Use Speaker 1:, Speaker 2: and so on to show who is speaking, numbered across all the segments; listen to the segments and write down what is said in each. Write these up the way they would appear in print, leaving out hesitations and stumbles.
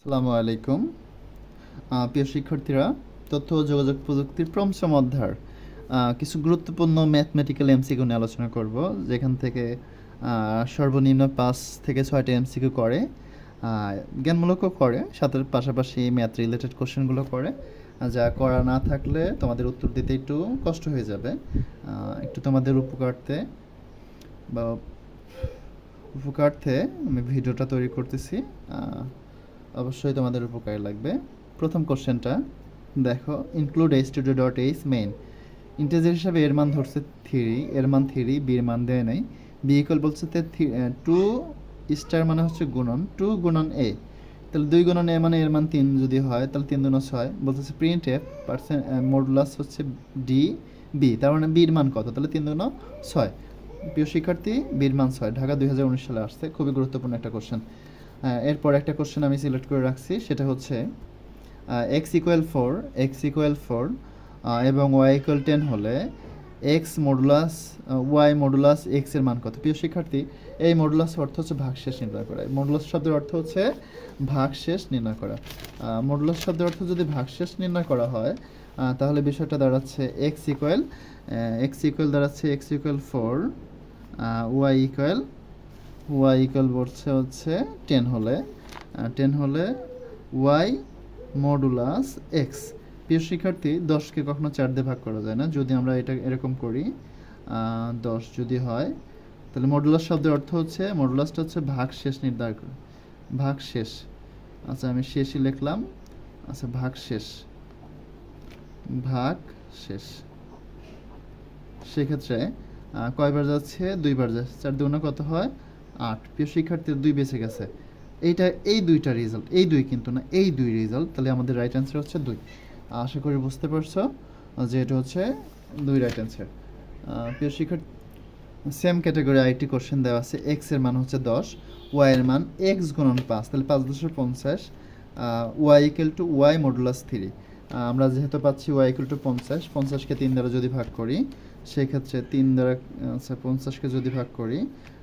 Speaker 1: আসসালামু আলাইকুম। প্রিয় শিক্ষার্থীরা, তথ্য ও যোগাযোগ প্রযুক্তির পঞ্চম অধ্যায়ের কিছু গুরুত্বপূর্ণ ম্যাথমেটিক্যাল এমসিকিউ নিয়ে আলোচনা করব, যেখান থেকে সর্বনিম্ন 5 থেকে 6টা এমসিকিউ করে, জ্ঞানমূলকও করে, সাথে পাশাপাশি ম্যাথ রিলেটেড কোশ্চেনগুলো করে। যা করা না থাকলে তোমাদের উত্তর দিতে একটু কষ্ট হয়ে যাবে। একটু তোমাদের উপকারার্থে আমি ভিডিওটা তৈরি করতেছি। অবশ্যই তোমাদের উপকারে লাগবে। প্রথম কোশ্চেনটা দেখো, include studio dot H main integer হিসাবে এর মান ধরছে 3, এর মান 3, বির মান দেয় নাই। বি ইকুয়াল বলছে 2 স্টার মানে হচ্ছে গুণন 2 গুণন এ, তাহলে 2 গুণন এ মানে এর মান 3 যদি হয় তাহলে 3 দুগুণ 6। বলতেছে প্রিন্ট এফ পার্সেন্ট মডুলাস হচ্ছে ডি বি, তার মানে বির মান কত, তাহলে 3 দুগুণ 6। প্রিয় শিক্ষার্থী, বির মান 6, ঢাকা 2019 সালে আসছে। খুবই গুরুত্বপূর্ণ একটা কোশ্চেন। এরপর একটা কোশ্চেন আমি সিলেক্ট করে রাখছি, সেটা হচ্ছে এক্স ইকুয়াল 4 এবং ওয়াই ইকুয়াল 10 হলে X modulus Y modulus X এর মান কত। প্রিয় শিক্ষার্থী, এই মডুলাস অর্থ হচ্ছে ভাগশেষ নির্ণয় করা। মডুলাস শব্দের অর্থ হচ্ছে ভাগশেষ নির্ণয় করা। মডুলাস শব্দের অর্থ যদি ভাগশেষ নির্ণয় করা হয়, তাহলে বিষয়টা দাঁড়াচ্ছে এক্স ইকুয়াল দাঁড়াচ্ছে এক্স ইকুয়াল 4, ওয়াই ইকুয়াল বলছে হচ্ছে 10 হলে ওয়াই মডুলাস এক্স। প্রিয় শিক্ষার্থী, 10কে কখনো 4 দিয়ে ভাগ করা যায় না। যদি আমরা এটা এরকম করি, 10 যদি হয়, তাহলে মডুলাস শব্দের অর্থ হচ্ছে, মডুলাসটা হচ্ছে ভাগশেষ নির্ধারণ করে। ভাগশেষ, আচ্ছা আমি শেষই লিখলাম। আচ্ছা ভাগশেষ সেক্ষেত্রে কয়বার যাচ্ছে, 2বার যাচ্ছে। 4 দুগুণে কত হয়, 8। প্রিয় শিক্ষার্থীর 2 বেঁচে গেছে। এই দুইটা রেজাল্ট, এই 2 কিন্তু না, এই 2 রেজাল্ট, তাহলে আমাদের রাইট অ্যান্সার হচ্ছে 2। আশা করি বুঝতে পারছো যে এটা হচ্ছে 2 রাইট অ্যান্সার। প্রিয় শিক্ষার্থী, সেম ক্যাটাগরি আরেকটি কোশ্চেন দেওয়া আছে। এক্স এর মান হচ্ছে 10, ওয়াই এর মান এক্স গুণন 5, তাহলে 5 10 50, Y equal to Y modulus 3। আমরা যেহেতু পাচ্ছি ওয়াই ইকুয়াল টু 50কে 3 দ্বারা যদি ভাগ করি, সেক্ষেত্রে 3 দ্বারা 50কে যদি ভাগ করি,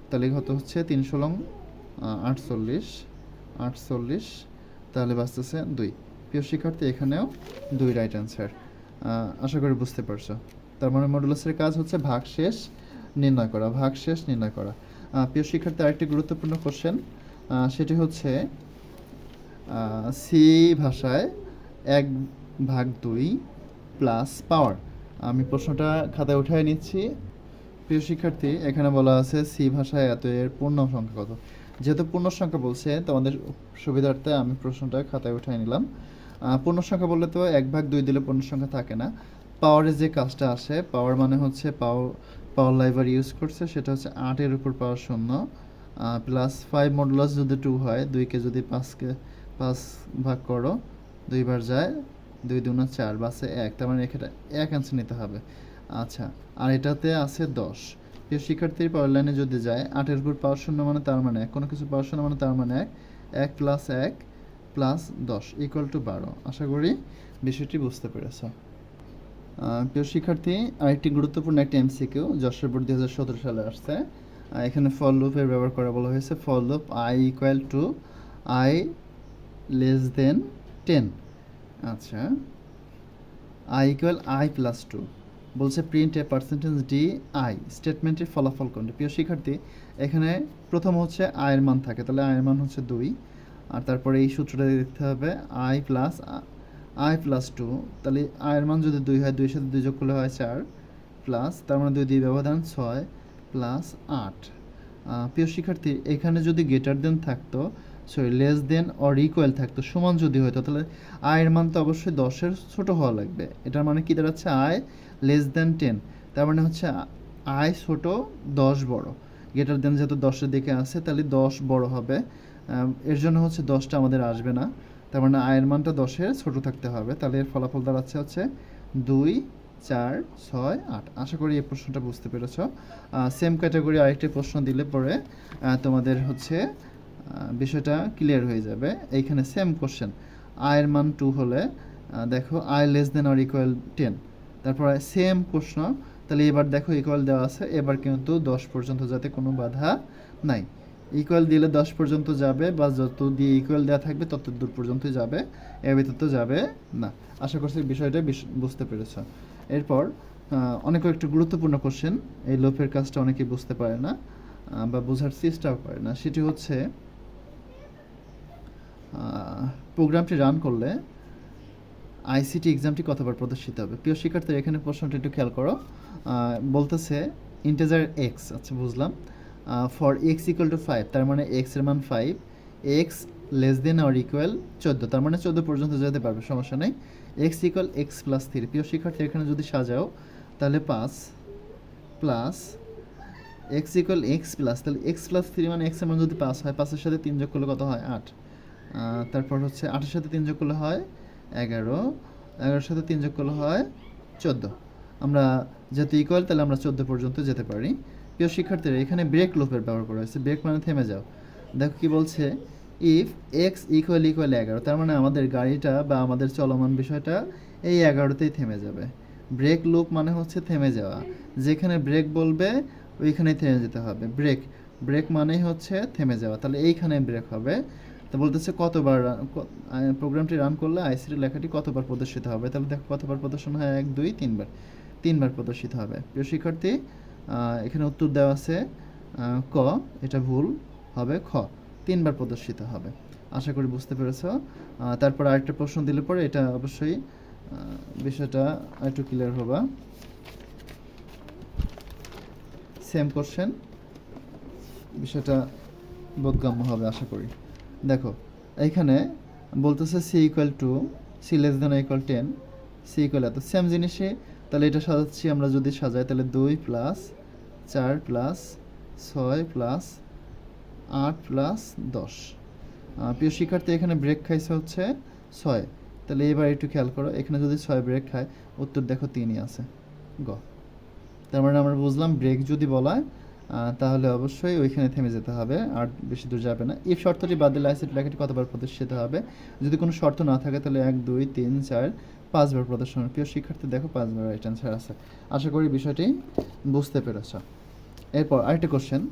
Speaker 1: তাহলে কত হচ্ছে 3 ষোলং 48, তাহলে বাঁচতেছে 2। প্রিয় শিক্ষার্থী, এখানেও 2 রাইট অ্যান্সার। আশা করি বুঝতে পারছো। তার মানে মডুলাসের কাজ হচ্ছে ভাগশেষ নির্ণয় করা। প্রিয় শিক্ষার্থী, আরেকটি গুরুত্বপূর্ণ কোশ্চেন, সেটি হচ্ছে সি ভাষায় 1/2 প্লাস পাওয়ার। আমি প্রশ্নটা খাতায় উঠায় নিচ্ছি। প্রিয় শিক্ষার্থী, এখানে বলা আছে সি ভাষায় এত এর পূর্ণ সংখ্যা কত। যেহেতু পূর্ণ সংখ্যা বলছে, তোমাদের সুবিধার্থে আমি প্রশ্নটা খাতায় উঠায় নিলাম। পূর্ণ সংখ্যা বললে তো 1/2 দিলে পূর্ণ সংখ্যা থাকে না। পাওয়ারের যে কাজটা আসে, পাওয়ার মানে হচ্ছে পাওয়ার লাইবার ইউজ করছে, সেটা হচ্ছে 8 এর উপর পাওয়ার 0 প্লাস 5 মডুলাস যদি 2 হয়, 2কে যদি 5 ভাগ করো, 2বার যায়, 2 2 4, বাসে 1, তার মানে এখানে 1 অ্যান্সার নিতে হবে। আচ্ছা, আর এটাতে আছে 10। প্রিয় শিক্ষার্থীর পাওয়ার লাইনে যদি যায়, 8 এর উপর পাওয়ার 0 মানে তার মানে 1, কোনো কিছু পাওয়ার 0 মানে তার মানে 1 প্লাস 1 প্লাস 10 ইকুয়াল টু 12। আশা করি বিষয়টি বুঝতে পেরেছ। প্রিয় শিক্ষার্থী, আরেকটি গুরুত্বপূর্ণ একটি এমসিকিউ যশোর বোর্ড 2017 সালে আসছে। এখানে ফর লুপের ব্যবহার করা বলা হয়েছে। For loop I equal to I less than 10। আচ্ছা, আই ইকুয়াল আই প্লাস 2 বলছে print A percentage D I, স্টেটমেন্টের ফলাফল কোনটি। প্রিয় শিক্ষার্থী, এখানে প্রথম হচ্ছে আয়ের মান থাকে, তাহলে আয়ের মান হচ্ছে 2, আর তারপরে এই সূত্রটা দেখতে হবে আই প্লাস 2, তাহলে আয়ের মান যদি 2 হয়, 2 এর সাথে 2 যোগ করলে হয় 4, প্লাস তার মানে 2 দিয়ে ব্যবধান 6 প্লাস 8। প্রিয় শিক্ষার্থী, এখানে যদি গ্রেটার দেন থাকতো, লেস দেন অর ইকুয়াল থাকতো, সমান যদি হতো, তাহলে আয়ের মান তো অবশ্যই 10-এর ছোট হওয়া লাগবে। এটার মানে কি দাঁড়াচ্ছে, আই লেস দেন 10, তার মানে হচ্ছে আয় ছোট 10 বড়। গ্রেটার দেন যেহেতু 10-এর দিকে আছে, তাহলে 10 বড় হবে, এর জন্য হচ্ছে 10টা আমাদের আসবে না, তার মানে আয়ের মানটা 10-এর ছোট থাকতে হবে। তাহলে এর ফলাফল দাঁড়াচ্ছে হচ্ছে 2 4 6 8। আশা করি এই প্রশ্নটা বুঝতে পেরেছ। সেম ক্যাটাগরি আরেকটি প্রশ্ন দিলে পরে তোমাদের হচ্ছে বিষয়টা ক্লিয়ার হয়ে যাবে। এইখানে সেম কোশ্চেন, আয়ের মান 2 হলে দেখো I less than or equal 10, তারপরে সেম প্রশ্ন, তাহলে এবার দেখো ইকুয়াল দেওয়া আছে, এবার কিন্তু 10 পর্যন্ত যাতে কোনো বাধা নাই। ইকুয়াল দিলে 10 পর্যন্ত যাবে, বা যত দিয়ে ইকুয়াল দেওয়া থাকবে তত দূর পর্যন্ত যাবে, এর ভিতর তো যাবে না। আশা করছি বিষয়টা বুঝতে পেরেছ। এরপর অনেক একটু গুরুত্বপূর্ণ কোশ্চেন, এই লোপের কাজটা অনেকেই বুঝতে পারে না বা বোঝার চেষ্টাও করে না। সেটি হচ্ছে প্রোগ্রামটি রান করলে আইসিটি এক্সামটি কতবার প্রদর্শিত হবে। প্রিয় শিক্ষার্থীরা, এখানে প্রশ্নটা একটু খেয়াল করো। বলতেছে ইন্টিজার এক্স, আচ্ছা বুঝলাম, ফর এক্স ইকুয়াল টু 5, তার মানে এক্স এর মান 5, x less than or equal 14, তার মানে 14 পর্যন্ত যেতে পারবে, সমস্যা নেই। এক্স ইকুয়াল এক্স প্লাস 3, প্রিয় শিক্ষার্থী এখানে যদি সাজাও তাহলে 5 plus x equal x plus, তাহলে এক্স প্লাস 3 মানে এক্স এর মান যদি 5 হয়, 5-এর সাথে 3 যোগ করলে কত হয়? 8। তারপর হচ্ছে 8-এর সাথে 3 যোগ করলে হয় 11, 11-এর সাথে 3 যোগ করলে হয় 14। আমরা যেহেতু ইকুয়াল, তাহলে আমরা 14 পর্যন্ত যেতে পারি। প্রিয় শিক্ষার্থীরা, এখানে ব্রেক লুপের ব্যবহার করা হয়েছে। ব্রেক মানে থেমে যাও। দেখো কি বলছে, ইফ এক্স ইকুয়াল 11, তার মানে আমাদের গাড়িটা বা আমাদের চলমান বিষয়টা এই 11তেই থেমে যাবে। ব্রেক লুপ মানে হচ্ছে থেমে যাওয়া, যেখানে ব্রেক বলবে ওইখানেই থেমে যেতে হবে। ব্রেক ব্রেক মানেই হচ্ছে থেমে যাওয়া, তাহলে এইখানে ব্রেক হবে। তো বলতেছে কতবার প্রোগ্রামটি রান করলে আইসিটি লেখাটি কতবার প্রদর্শিত হবে। তাহলে দেখো কতবার প্রদর্শন হয়, 1 2 3বার, 3বার প্রদর্শিত হবে। প্রিয় শিক্ষার্থী, এখানে উত্তর দেওয়া আছে ক, এটা ভুল হবে, খ 3বার প্রদর্শিত হবে। আশা করি বুঝতে পেরেছ। তারপর আরেকটা প্রশ্ন দিলে পরে এটা অবশ্যই বিষয়টা একটু ক্লিয়ার হবা। সেম কোশ্চেন, বিষয়টা বোধগম্য হবে আশা করি। দেখো এইখানে বলতেছে C equal to, C less than equal 10, C equal এত, সেম জিনিসে। তাহলে এটা সাজাচ্ছি আমরা, যদি সাজাই তাহলে 2 প্লাস 4 প্লাস 6 প্লাস 8 প্লাস 10। প্রিয় শিক্ষার্থী, এখানে ব্রেক খাইছে হচ্ছে 6, তাহলে এবার একটু খেয়াল করো, এখানে যদি 6 ব্রেক খায়, উত্তর দেখো 3ই আছে, গ। তার মানে আমরা বুঝলাম ব্রেক যদি বলায় তাহলে অবশ্যই ওইখানে থেমে যেতে হবে, আর বেশি দূর যাবে না। ইফ শর্তটি বাদ দিলে আইসিটি লেখাটি কতবার প্রদর্শিত হবে। যদি কোনো শর্ত না থাকে তাহলে 1 2 3 4 5বার প্রদর্শন। প্রিয় শিক্ষার্থী দেখো 5বার রাইট অ্যান্সার আছে। আশা করি বিষয়টি বুঝতে পেরেছ। এরপর আরেকটা কোশ্চেন,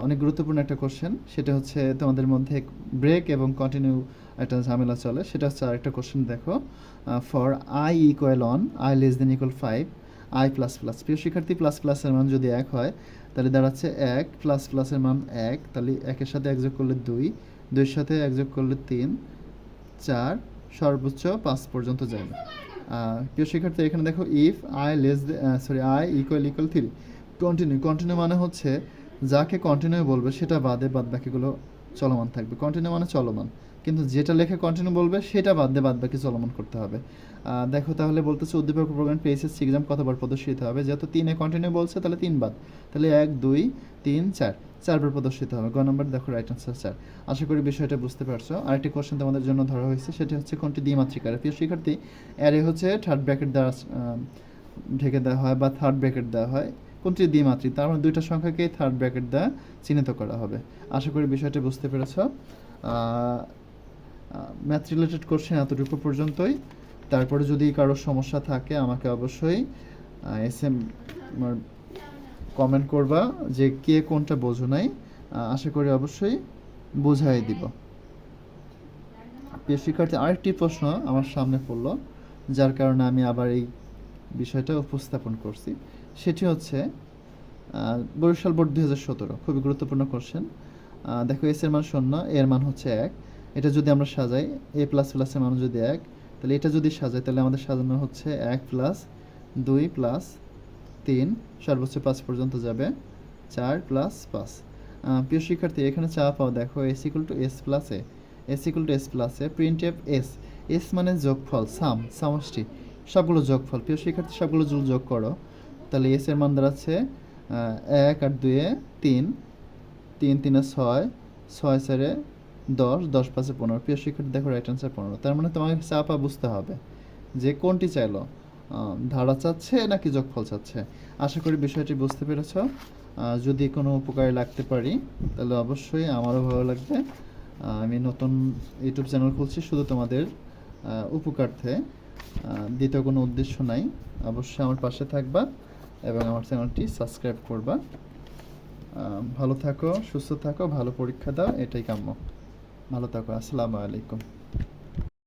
Speaker 1: অনেক গুরুত্বপূর্ণ একটা কোশ্চেন, সেটা হচ্ছে তোমাদের মধ্যে ব্রেক এবং কন্টিনিউ একটা ঝামেলা চলে, সেটা হচ্ছে আরেকটা কোশ্চেন। দেখো for I equal on I less than equal 5, I plus plus. প্রিয় শিক্ষার্থী, প্লাস প্লাসের মান যদি 1 হয় তাহলে দাঁড়াচ্ছে 1 প্লাস প্লাসের মান 1, তাহলে 1-এর সাথে 1 যোগ করলে 2, 2-এর সাথে 1 যোগ করলে 3, 4, সর্বোচ্চ 5 পর্যন্ত যাবে। প্রিয় শিক্ষার্থী, এখানে দেখো if I less I equal 3, continue. Continue মানে হচ্ছে যাকে কন্টিনিউ বলবে সেটা বাদে বাদ বাকিগুলো চলমান থাকবে। কন্টিনিউ মানে চলমান, কিন্তু যেটা লেখে কন্টিনিউ বলবে সেটা বাদ দিয়ে বাদ বাকি চলমান করতে হবে। দেখো তাহলে বলতেছে উদ্দীপক প্রোগ্রাম পিএসএস এক্সাম কতবার প্রদর্শিত হবে। যেহেতু 3-এ কন্টিনিউ বলছে তাহলে 3 বাদ, তাহলে 1 2 3 4, 4বার প্রদর্শিত হবে। গ নম্বর দেখো রাইট আনসার 4। আশা করি বিষয়টা বুঝতে পারছো। আরেকটি কোশ্চেন তোমাদের জন্য ধরা হয়েছে, সেটা হচ্ছে কোনটি দ্বিমাত্রিক অ্যারে। প্রিয় শিক্ষার্থী, অ্যারে হচ্ছে থার্ড ব্র্যাকেট দ্বারা ঢেকে দেওয়া হয় বা থার্ড ব্র্যাকেট দেওয়া হয়। কোনটি দ্বিমাত্রিক, তার মানে দুইটা সংখ্যাকেই থার্ড ব্র্যাকেট দ্বারা চিহ্নিত করা হবে। আশা করি বিষয়টা বুঝতে পেরেছ। ম্যাথ রিলেটেড কোশ্চেন এতটুকু পর্যন্তই। তারপরে যদি কারো সমস্যা থাকে আমাকে অবশ্যই এসএম কমেন্ট করবা যে কে কোনটা বোঝো নাই, আশা করি অবশ্যই বোঝাই দিব। প্রিয় শিক্ষার্থী, আরেকটি প্রশ্ন আমার সামনে পড়লো, যার কারণে আমি আবার এই বিষয়টা উপস্থাপন করছি। সেটি হচ্ছে বরিশাল বোর্ড 2017, খুবই গুরুত্বপূর্ণ কোশ্চেন। দেখো এস এর মান 0, এর মান হচ্ছে 1। এটা যদি আমরা সাজাই, এ প্লাস প্লাসের মান যদি 1, তাহলে এটা যদি সাজাই তাহলে আমাদের সাজানো হচ্ছে 1 প্লাস 2 প্লাস 3, সর্বোচ্চ 5 পর্যন্ত যাবে, 4 প্লাস 5। প্রিয় শিক্ষার্থী, এখানে চা পাও, দেখো S equal to S plus A, S equal to S plus A, print F S, S মানে যোগফল, সমষ্টি, সবগুলো যোগফল। প্রিয় শিক্ষার্থী, সবগুলো যোগ করো, তাহলে এস এর মান দাঁড়াচ্ছে 1 আর 2 3, 3 3 6, 6 4 10, 10 5 15। প্রিয় শিক্ষার্থী দেখো রাইট অ্যান্সার 15। তার মানে তোমাকে চাপা বুঝতে হবে যে কোনটি চাইলো, ধারা চাচ্ছে নাকি যোগফল চাচ্ছে। আশা করি বিষয়টি বুঝতে পেরেছ। যদি কোনো উপকারে লাগতে পারি তাহলে অবশ্যই আমারও ভালো লাগবে। আমি নতুন ইউটিউব চ্যানেল খুলছি শুধু তোমাদের উপকার্থে, দ্বিতীয় কোনো উদ্দেশ্য নাই। অবশ্যই আমার পাশে থাকবা এবং আমার চ্যানেলটি সাবস্ক্রাইব করবা। ভালো থাকো, সুস্থ থাকো, ভালো পরীক্ষা দাও, এটাই কাম্য। ভালো থাকো, আসসালামু আলাইকুম।